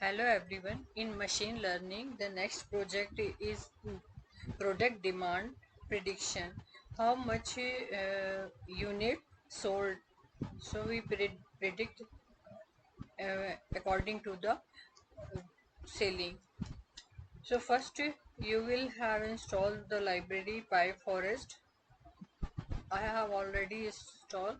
Hello everyone. In machine learning, the next project is product demand prediction. How much unit sold? So we predict according to the selling. So first you will have installed the library PyForest. I have already installed.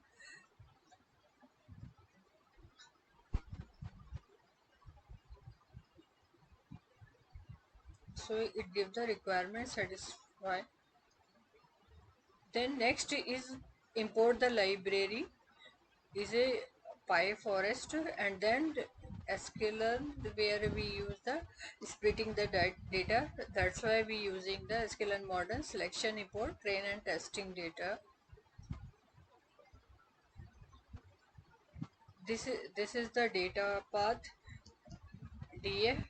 So it gives the requirement satisfy. Then next is import the library is a PyForest, and then sklearn where we use the splitting the data. That's why we using the sklearn modern selection, import, train and testing data. This is the data path df.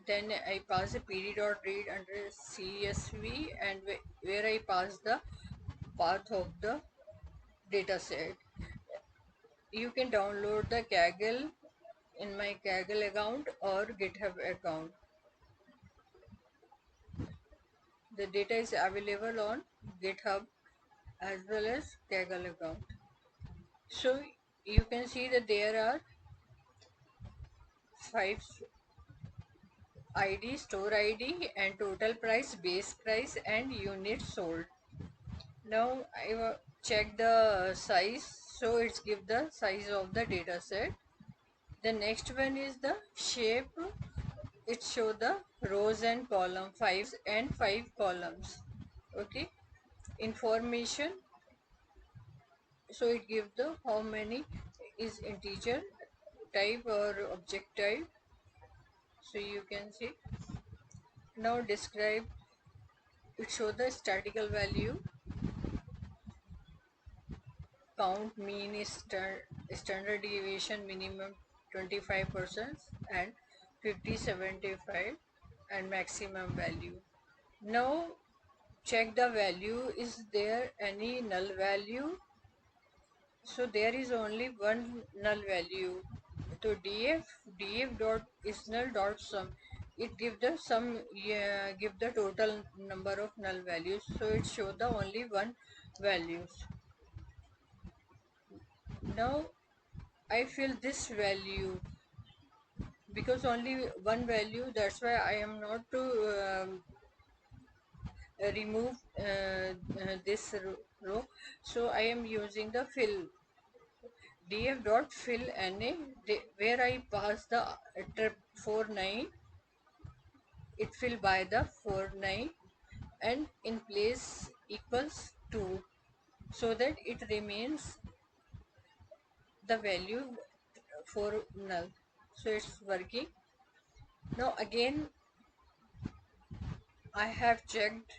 Then I pass a pd.read under csv, and where I pass the path of the data set. You can download the Kaggle in my Kaggle account or GitHub account. The data is available on GitHub as well as Kaggle account. So you can see that there are 5 ID, store ID, and total price, base price, and units sold. Now I check the size, so it's give the size of the data set. The next one is the shape. It show the rows and column, 5 and 5 columns. Okay, information, so it gives the how many is integer type or object type. So you can see. Now describe, it show the statistical value, count, mean is standard deviation minimum 25% and 50-75 and maximum value. Now check the value, is there any null value? So there is only one null value. So df dot is null dot sum. It give the sum, give the total number of null values. So it show the only one values. Now I fill this value because only one value. That's why I am not to remove this row. So I am using the fill df dot fill na, where I pass the 49. It fill by the 49 and in place equals 2, so that it remains the value for null. So it's working. Now again I have checked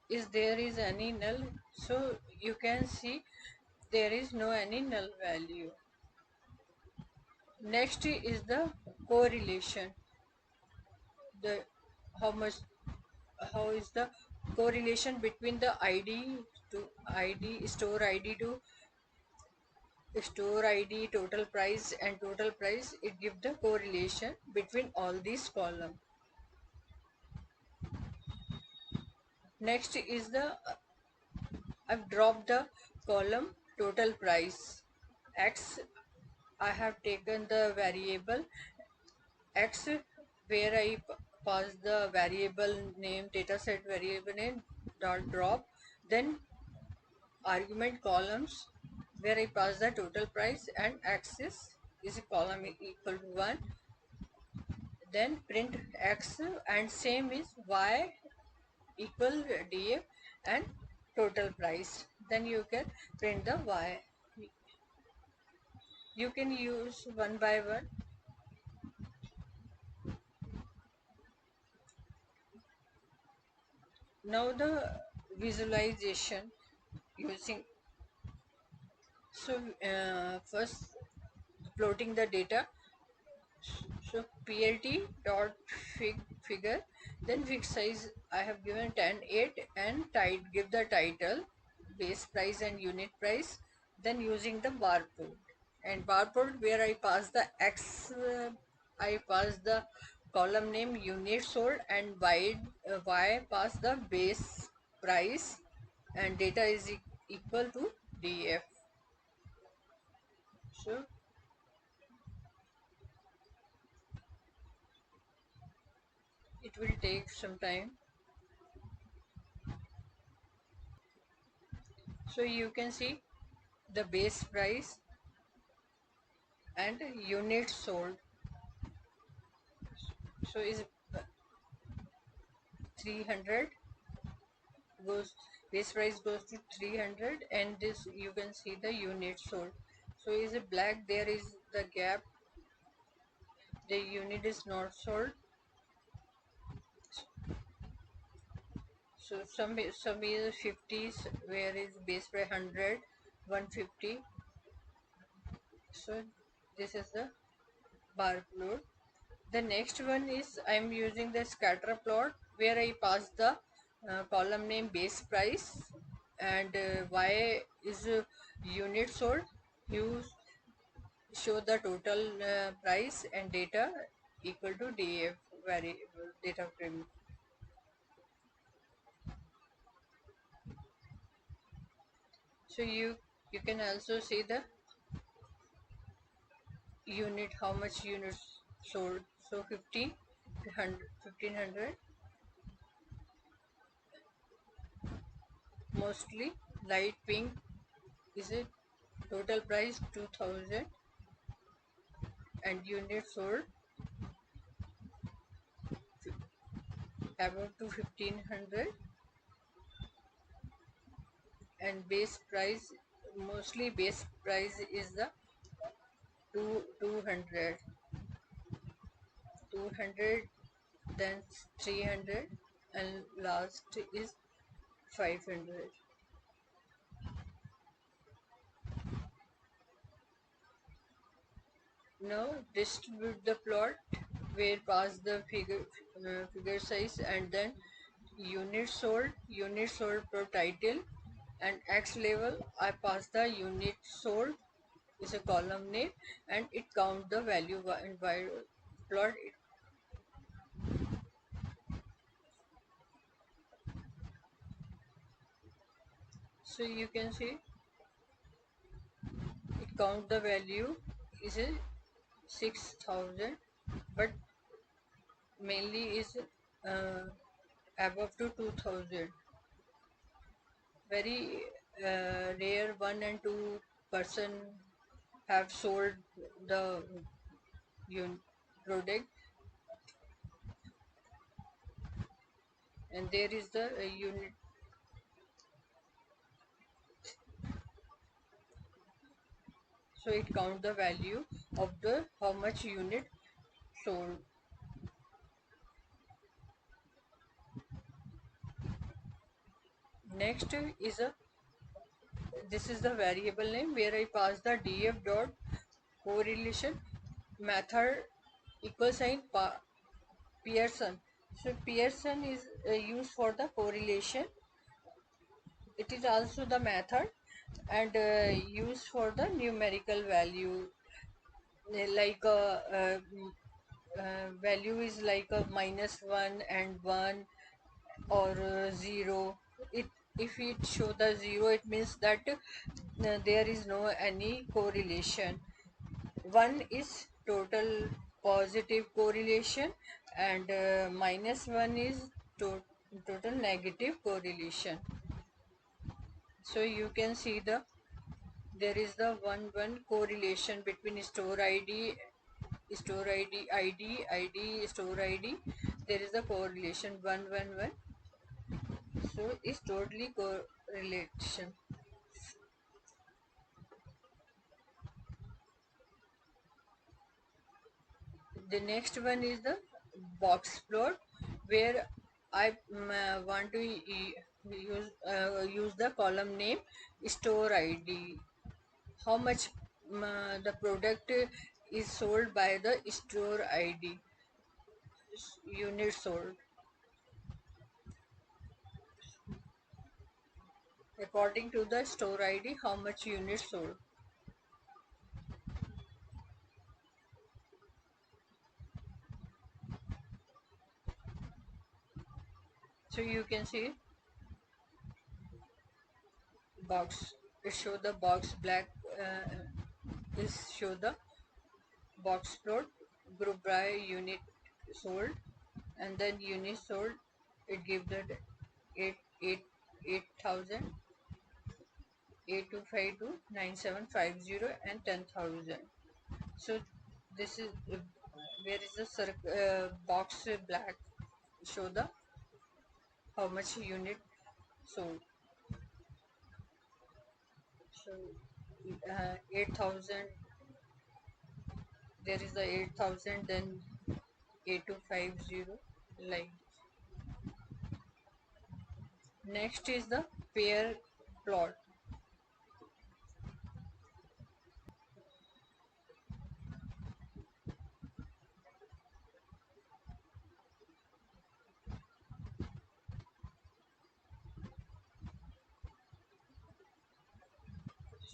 is there is any null. So you can see there is no any null value. Next is the correlation. The how much, how is the correlation between the id to id, store id to store id, total price and total price. It gives the correlation between all these columns. Next is the I've dropped the column total price x. I have taken the variable x, where I pass the variable name, dataset variable name dot drop, then argument columns, where I pass the total price and axis is a column equal to 1, then print x, and same is y equal df and total price, then you can print the y. You can use one by one. Now the visualization using, so first plotting the data. So plt dot figure, then fixed size I have given 10 8, and give the title, base price and unit price, then using the barcode. And barcode where I pass the X, I pass the column name unit sold, and Y pass the base price, and data is equal to DF. So it will take some time. So you can see the base price and units sold. So is 300 goes, base price goes to 300, and this you can see the unit sold. So is it black, there is the gap, the unit is not sold. So some is 50s, where is base price 100, 150. So this is the bar plot. The next one is I'm using the scatter plot, where I pass the column name base price, and Y is unit sold. You show the total price and data equal to DF, variable data frame. So you can also see the unit, how much units sold. So 1500, mostly light pink is it, total price 2000, and units sold about to 1500, and base price, mostly base price is the 200, 200, then 300, and last is 500. Now distribute the plot, where pass the figure size, and then unit sold per title, and X level I pass the unit sold is a column name, and it count the value and by plot it. So you can see it count the value is a 6000, but mainly is uh, above to 2000. Very rare, 1 and 2% have sold the product, and there is the unit. So it count the value of the how much unit sold. Next is a, this is the variable name, where I pass the df dot correlation method equal sign Pearson. So Pearson is used for the correlation. It is also the method, and used for the numerical value, like value is like a -1 and 1, or 0. It, if it show the 0, it means that there is no any correlation. 1 is total positive correlation, and -1 is total negative correlation. So you can see there is the 1 1 correlation between store ID, ID, store ID. There is a correlation 1 1 1. So it's totally correlation. The next one is the box plot, where I want to use the column name store ID. How much the product is sold by the store ID, unit sold. According to the store ID, how much units sold. So you can see box, it show the box black, is show the box plot, group by unit sold, and then unit sold, it give the 8,000, 8252, 9750, and 10,000. So this is where is the box black show the how much unit sold. So 8,000, there is the 8,000, then 8250, like. Next is the pair plot.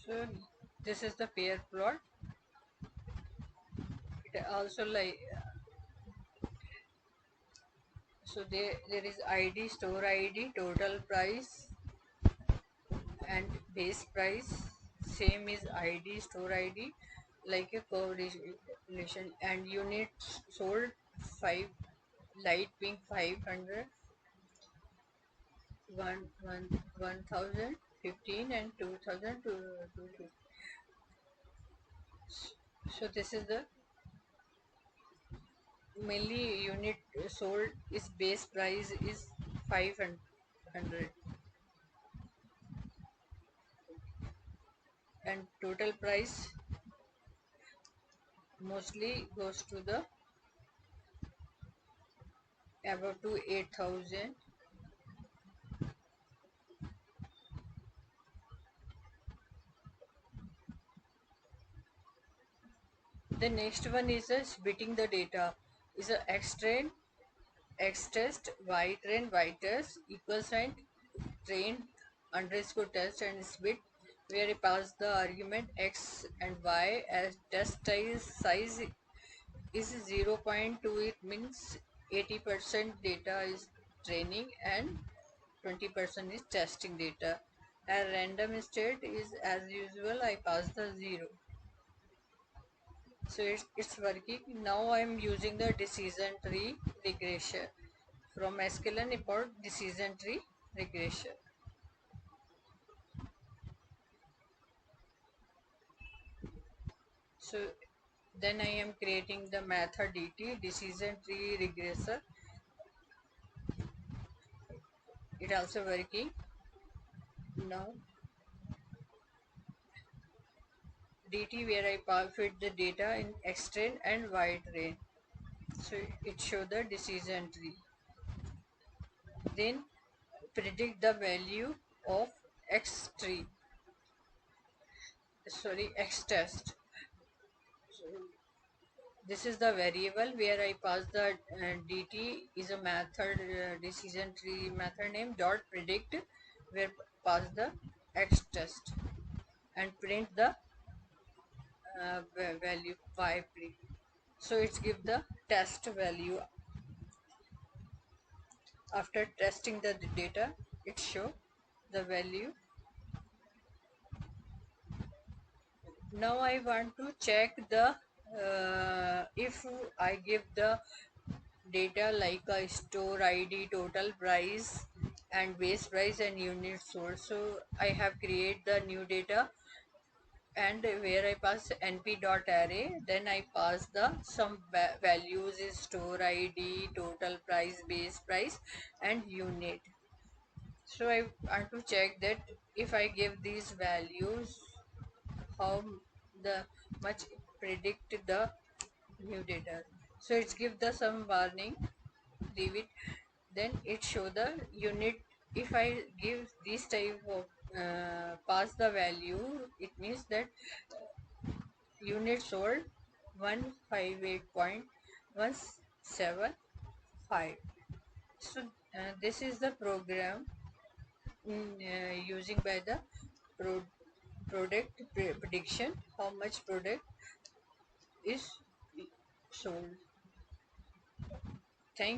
So this is the pair plot. It also like, so there is ID, store ID, total price, and base price. Same is ID, store ID, like a correlation, and units sold 5, light pink 500, 1,000, 15, and 2,000 to 250. So this is the mainly unit sold is base price is 500, and total price mostly goes to the about to 8,000. The next one is a splitting the data, is a x train, x test, y train, y test, equal sign, train underscore test, and split, where I pass the argument x and y as test size is 0.2. It means 80% data is training and 20% is testing data. And random state is as usual, I pass the 0. So it's working. Now I'm using the decision tree regression. From sklearn import decision tree regression. So then I am creating the method dt decision tree regressor. It also working. Now dt where I fit the data in x train and y train. So it show the decision tree. Then predict the value of x tree. Sorry, x test. So this is the variable where I pass the dt is a method, decision tree method name dot predict, where pass the x test and print the value y print. So it's give the test value. After testing the data, it show the value. Now I want to check the if I give the data like a store ID, total price, and base price and unit sold. So I have create the new data, and where I pass np.array, then I pass the some values is store ID, total price, base price, and unit. So I want to check that if I give these values, how the much predict the new data. So it's give the some warning, leave it. Then it show the unit. If I give this type of pass the value, it means that unit sold 158.175. So this is the program using by the pro product prediction, how much product is sold. Thank